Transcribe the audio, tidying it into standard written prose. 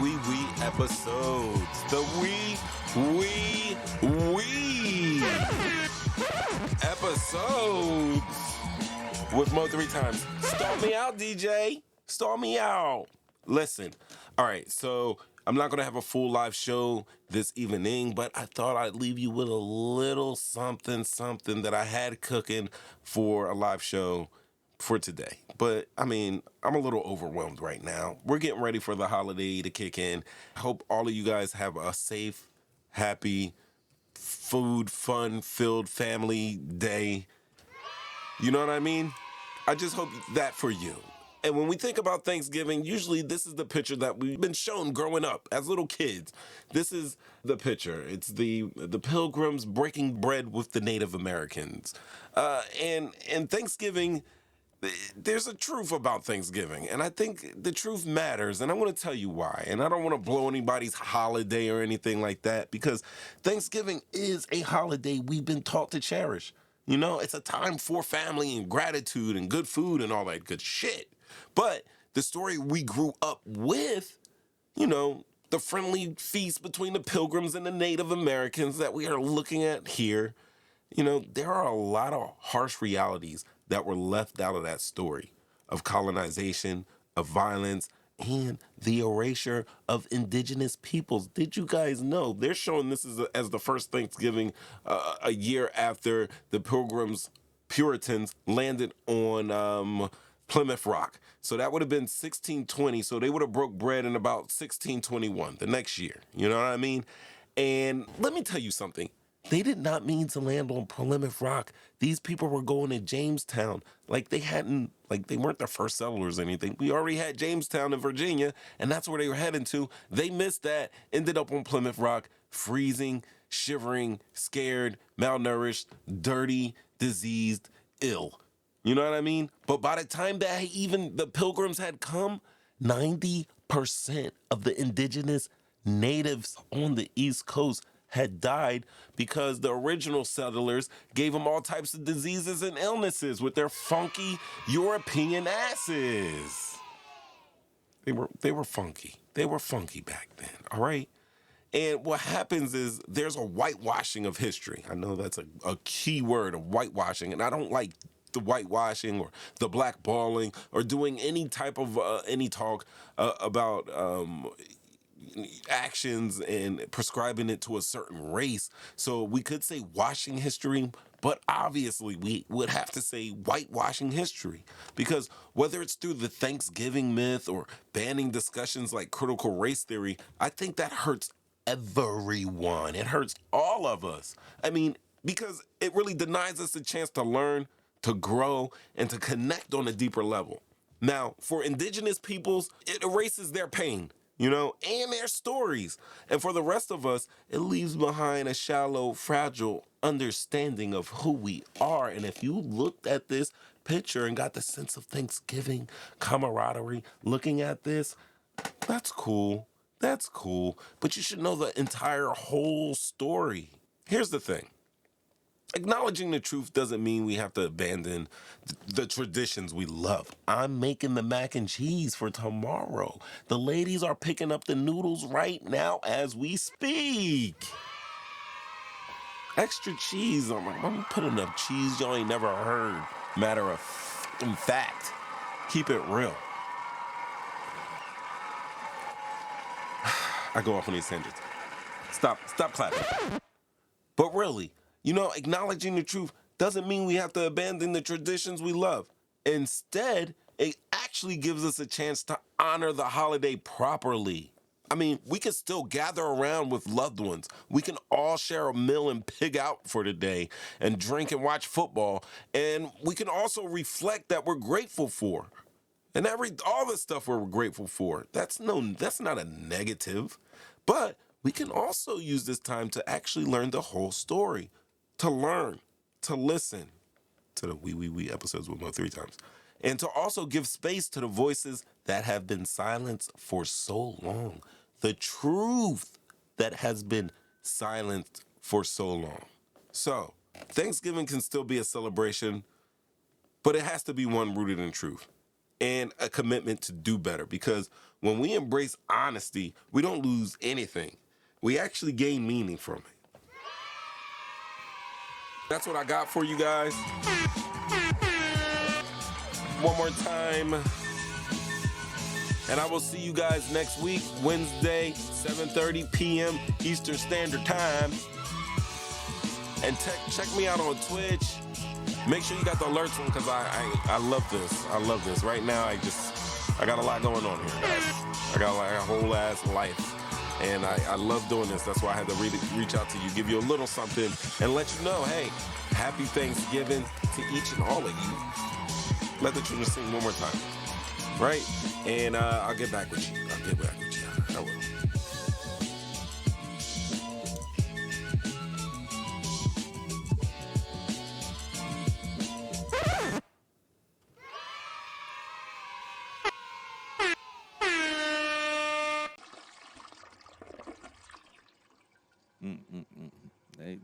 we episodes. The we episodes with Mo 3 times. Stall me out, DJ. Stall me out. Listen, all right, so I'm not going to have a full live show this evening, but I thought I'd leave you with a little something that I had cooking for a live show for today. But, I mean, I'm a little overwhelmed right now. We're getting ready for the holiday to kick in. I hope all of you guys have a safe, happy, food, fun-filled family day. You know what I mean? I just hope that for you. And when we think about Thanksgiving, usually this is the picture that we've been shown growing up as little kids. This is the picture. It's the Pilgrims breaking bread with the Native Americans. And Thanksgiving, there's a truth about Thanksgiving, and I think the truth matters, and I want to tell you why. And I don't want to blow anybody's holiday or anything like that, because Thanksgiving is a holiday we've been taught to cherish. You know, it's a time for family and gratitude and good food and all that good shit. But the story we grew up with, you know, the friendly feast between the Pilgrims and the Native Americans that we are looking at here, you know, there are a lot of harsh realities that were left out of that story of colonization, of violence, and the erasure of indigenous peoples. Did you guys know they're showing this as the first Thanksgiving a year after the Pilgrims, Puritans, landed on Plymouth Rock? So that would have been 1620. So they would have broke bread in about 1621, the next year. You know what I mean? And let me tell you something. They did not mean to land on Plymouth Rock. These people were going to Jamestown. Like they weren't the first settlers or anything. We already had Jamestown in Virginia, and that's where they were heading to. They missed that, ended up on Plymouth Rock, freezing, shivering, scared, malnourished, dirty, diseased, ill. You know what I mean? But by the time that even the Pilgrims had come, 90% of the indigenous natives on the East Coast had died because the original settlers gave them all types of diseases and illnesses with their funky European asses. They were funky. They were funky back then, all right? And what happens is there's a whitewashing of history. I know that's a key word, of whitewashing, and I don't like the whitewashing or the blackballing or doing any type of any talk about actions and prescribing it to a certain race. So we could say washing history, but obviously we would have to say whitewashing history, because whether it's through the Thanksgiving myth or banning discussions like critical race theory, I think that hurts everyone. It hurts all of us. I mean, because it really denies us a chance to learn, to grow, and to connect on a deeper level. Now, for indigenous peoples, it erases their pain, you know, and their stories. And for the rest of us, it leaves behind a shallow, fragile understanding of who we are. And if you looked at this picture and got the sense of Thanksgiving, camaraderie, looking at this, that's cool. That's cool. But you should know the entire whole story. Here's the thing. Acknowledging the truth doesn't mean we have to abandon the traditions we love. I'm making the mac and cheese for tomorrow. The ladies are picking up the noodles right now as we speak. Extra cheese. I'm putting up cheese y'all ain't never heard. Matter of fact, keep it real. I go off on these tangents. Stop clapping. But really, you know, acknowledging the truth doesn't mean we have to abandon the traditions we love. Instead, it actually gives us a chance to honor the holiday properly. I mean, we can still gather around with loved ones. We can all share a meal and pig out for the day and drink and watch football. And we can also reflect that we're grateful for. And all the stuff we're grateful for. That's not a negative. But we can also use this time to actually learn the whole story. To learn, to listen to the we episodes with Mo 3 times. And to also give space to the voices that have been silenced for so long. The truth that has been silenced for so long. So, Thanksgiving can still be a celebration, but it has to be one rooted in truth and a commitment to do better, because when we embrace honesty, we don't lose anything. We actually gain meaning from it. That's what I got for you guys. One more time. And I will see you guys next week, Wednesday, 7:30 p.m. Eastern Standard Time. And check me out on Twitch. Make sure you got the alerts on because I love this. I love this. Right now, I got a lot going on here, guys. I got like a whole ass life. And I love doing this. That's why I had to reach out to you, give you a little something, and let you know, hey, happy Thanksgiving to each and all of you. Let the children sing one more time. Right? And I'll get back with you. I will. They,